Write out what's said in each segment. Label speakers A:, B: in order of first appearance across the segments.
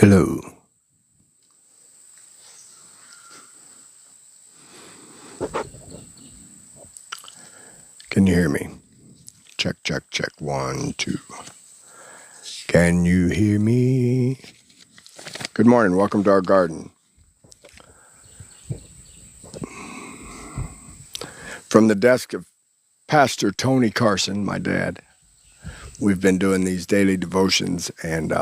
A: Hello. Can you hear me? Check, check, check. 1, 2. Can you hear me? Good morning. Welcome to our garden. From the desk of Pastor Tony Carson, my dad, we've been doing these daily devotions, and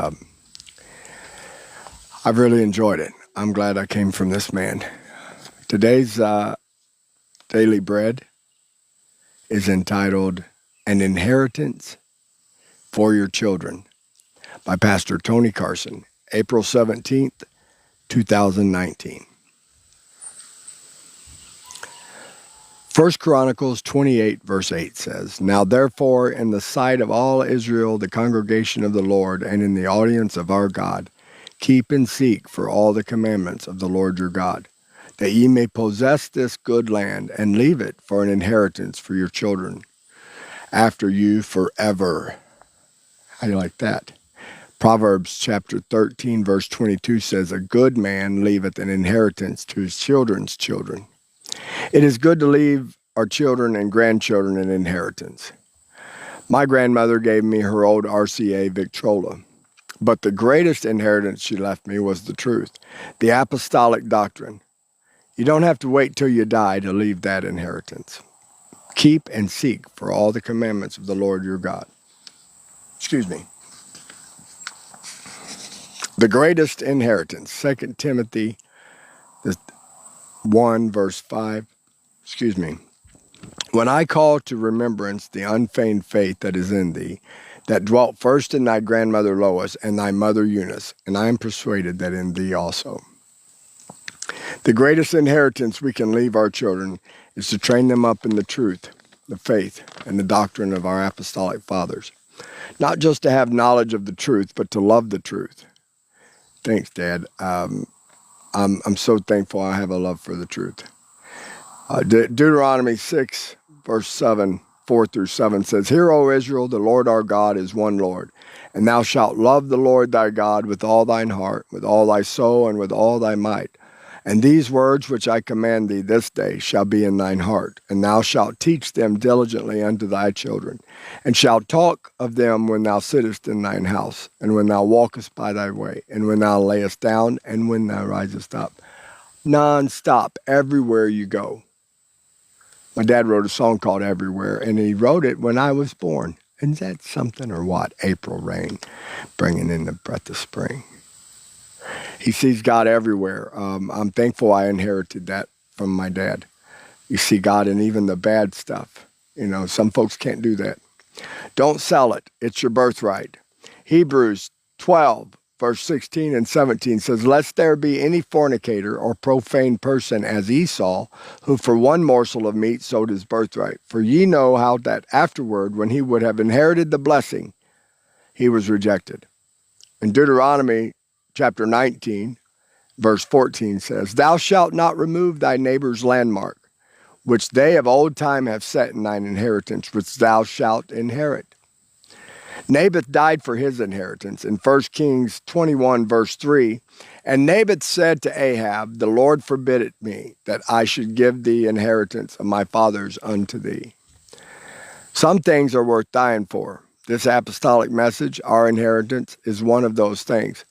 A: I've really enjoyed it. I'm glad I came from this man. Today's daily bread is entitled An Inheritance for Your Children by Pastor Tony Carson, April 17th, 2019. 1 Chronicles 28, verse 8 says, Now therefore, in the sight of all Israel, the congregation of the Lord, and in the audience of our God, keep and seek for all the commandments of the Lord your God, that ye may possess this good land, and leave it for an inheritance for your children, after you forever. How do you like that? Proverbs chapter 13, verse 22 says, A good man leaveth an inheritance to his children's children. It is good to leave our children and grandchildren an inheritance. My grandmother gave me her old RCA Victrola, but the greatest inheritance she left me was the truth, the apostolic doctrine. You don't have to wait till you die to leave that inheritance. Keep and seek for all the commandments of the Lord your God. Excuse me. The greatest inheritance, 2 Timothy 1, verse 5. Excuse me. When I call to remembrance the unfeigned faith that is in thee, that dwelt first in thy grandmother Lois and thy mother Eunice, and I am persuaded that in thee also. The greatest inheritance we can leave our children is to train them up in the truth, the faith, and the doctrine of our apostolic fathers. Not just to have knowledge of the truth, but to love the truth. Thanks, Dad. I'm so thankful I have a love for the truth. Deuteronomy 6, verse 7, 4 through 7 says, Hear, O Israel, the Lord our God is one Lord, and thou shalt love the Lord thy God with all thine heart, with all thy soul, and with all thy might. And these words which I command thee this day shall be in thine heart, and thou shalt teach them diligently unto thy children, and shalt talk of them when thou sittest in thine house, and when thou walkest by thy way, and when thou layest down, and when thou risest up. Non-stop, everywhere you go. My dad wrote a song called Everywhere, and he wrote it when I was born. Isn't that something or what? April rain, bringing in the breath of spring. He sees God everywhere. I'm thankful I inherited that from my dad. You see God in even the bad stuff. You know, some folks can't do that. Don't sell it. It's your birthright. Hebrews 12, verse 16 and 17 says, Lest there be any fornicator or profane person as Esau, who for one morsel of meat sold his birthright. For ye know how that afterward, when he would have inherited the blessing, he was rejected. In Deuteronomy chapter 19, verse 14 says, Thou shalt not remove thy neighbor's landmark, which they of old time have set in thine inheritance, which thou shalt inherit. Naboth died for his inheritance in 1 Kings 21, verse 3. And Naboth said to Ahab, The Lord forbid it me, that I should give the inheritance of my fathers unto thee. Some things are worth dying for. This apostolic message, our inheritance, is one of those things.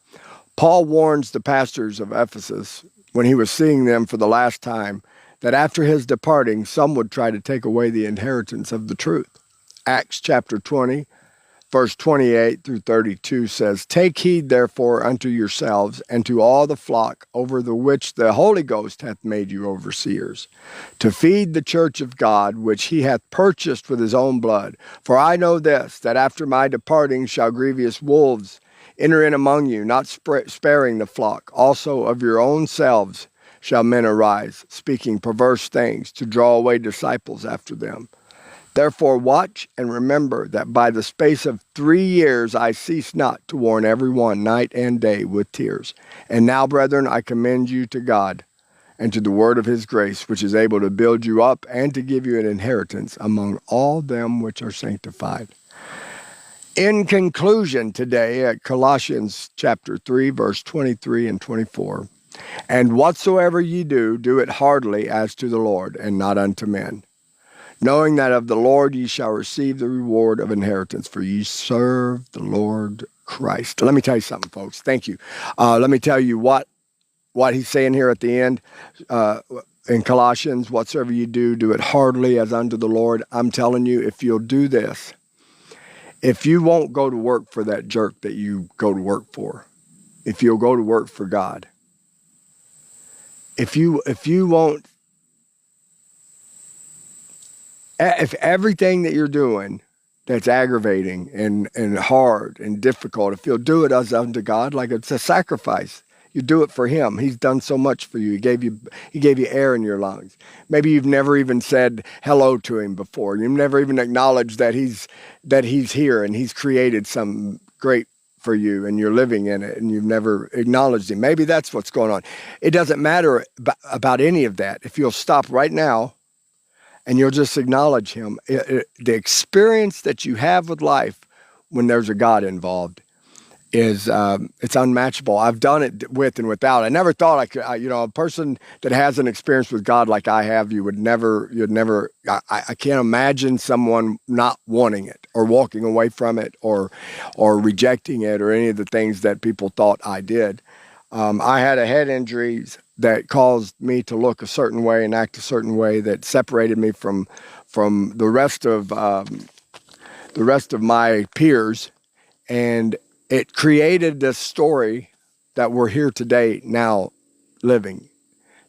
A: Paul warns the pastors of Ephesus, when he was seeing them for the last time, that after his departing, some would try to take away the inheritance of the truth. Acts chapter 20, verse 28 through 32 says, Take heed therefore unto yourselves and to all the flock over the which the Holy Ghost hath made you overseers, to feed the church of God, which he hath purchased with his own blood. For I know this, that after my departing shall grievous wolves enter in among you, not sparing the flock. Also of your own selves shall men arise, speaking perverse things, to draw away disciples after them. Therefore watch and remember that by the space of 3 years I cease not to warn every one night and day with tears. And now, brethren, I commend you to God and to the word of his grace, which is able to build you up and to give you an inheritance among all them which are sanctified. In conclusion today at Colossians chapter 3, verse 23 and 24, and whatsoever ye do, do it heartily as to the Lord, and not unto men, knowing that of the Lord ye shall receive the reward of inheritance, for ye serve the Lord Christ. Let me tell you something, folks. Thank you. Let me tell you what he's saying here at the end. In Colossians, whatsoever you do, do it heartily as unto the Lord. I'm telling you, if you'll do this, if you won't go to work for that jerk that you go to work for, if you'll go to work for God, if everything that you're doing that's aggravating and hard and difficult, if you'll do it as unto God, like it's a sacrifice, you do it for Him. He's done so much for you. He gave you air in your lungs. Maybe you've never even said hello to Him before. You've never even acknowledged that He's here and He's created something great for you and you're living in it and you've never acknowledged Him. Maybe that's what's going on. It doesn't matter about any of that. If you'll stop right now and you'll just acknowledge Him, the experience that you have with life when there's a God involved is it's unmatchable. I've done it with and without. I never thought I could. A person that has an experience with God like I have, you'd never. I can't imagine someone not wanting it or walking away from it or rejecting it or any of the things that people thought I did. I had a head injury that caused me to look a certain way and act a certain way that separated me from the rest of my peers, and it created this story that we're here today now living.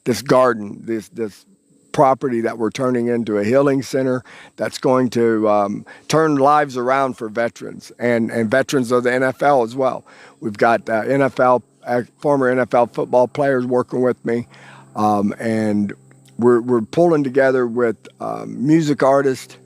A: This garden, this property that we're turning into a healing center that's going to turn lives around for veterans and veterans of the NFL as well. We've got former NFL football players working with me, and we're pulling together with music artists.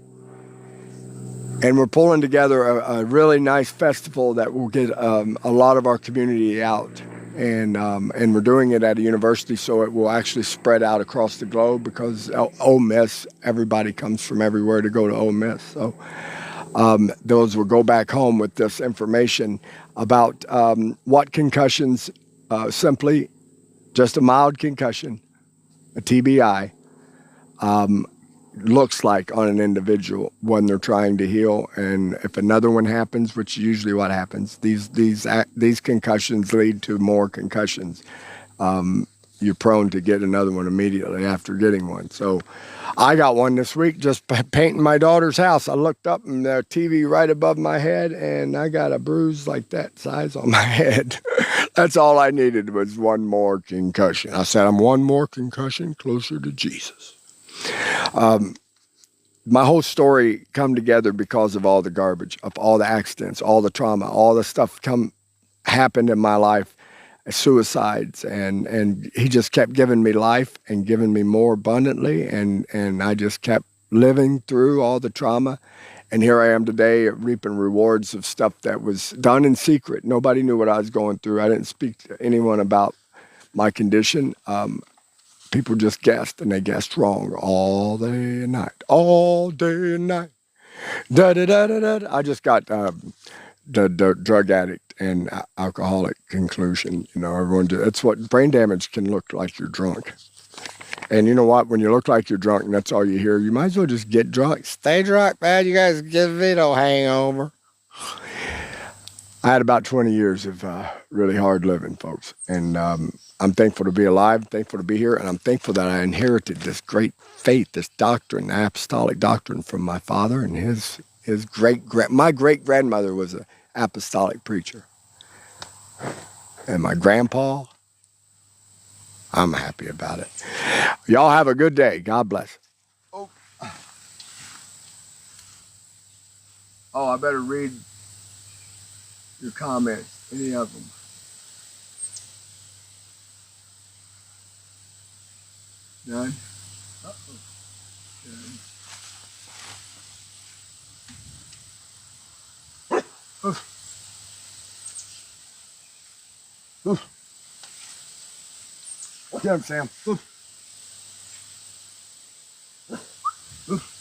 A: And we're pulling together a really nice festival that will get a lot of our community out. And we're doing it at a university, so it will actually spread out across the globe because Ole Miss, everybody comes from everywhere to go to Ole Miss. So those will go back home with this information about what concussions, simply just a mild concussion, a TBI, looks like on an individual when they're trying to heal, and if another one happens, which is usually what happens, these concussions lead to more concussions. You're prone to get another one immediately after getting one. So I got one this week just painting my daughter's house. I looked up and the TV right above my head, and I got a bruise like that size on my head. That's all I needed was one more concussion. I said, I'm one more concussion closer to Jesus. My whole story come together because of all the garbage, of all the accidents, all the trauma, all the stuff happened in my life, suicides, and He just kept giving me life and giving me more abundantly, and I just kept living through all the trauma, and here I am today reaping rewards of stuff that was done in secret. Nobody knew what I was going through. I didn't speak to anyone about my condition. People just guessed, and they guessed wrong all day and night. All day and night. Da-da-da-da-da. I just got the drug addict and alcoholic conclusion. That's what brain damage can look like. You're drunk. And you know what? When you look like you're drunk and that's all you hear, you might as well just get drunk. Stay drunk, man. You guys give me no hangover. I had about 20 years of really hard living, folks. And I'm thankful to be alive, thankful to be here, and I'm thankful that I inherited this great faith, this doctrine, apostolic doctrine from my father and his my great-grandmother was an apostolic preacher. And my grandpa, I'm happy about it. Y'all have a good day. God bless. Oh, I better read your comments, any of them. None? Uh-oh. None. Oof. Oof. Get him, Sam. Oof. Oof.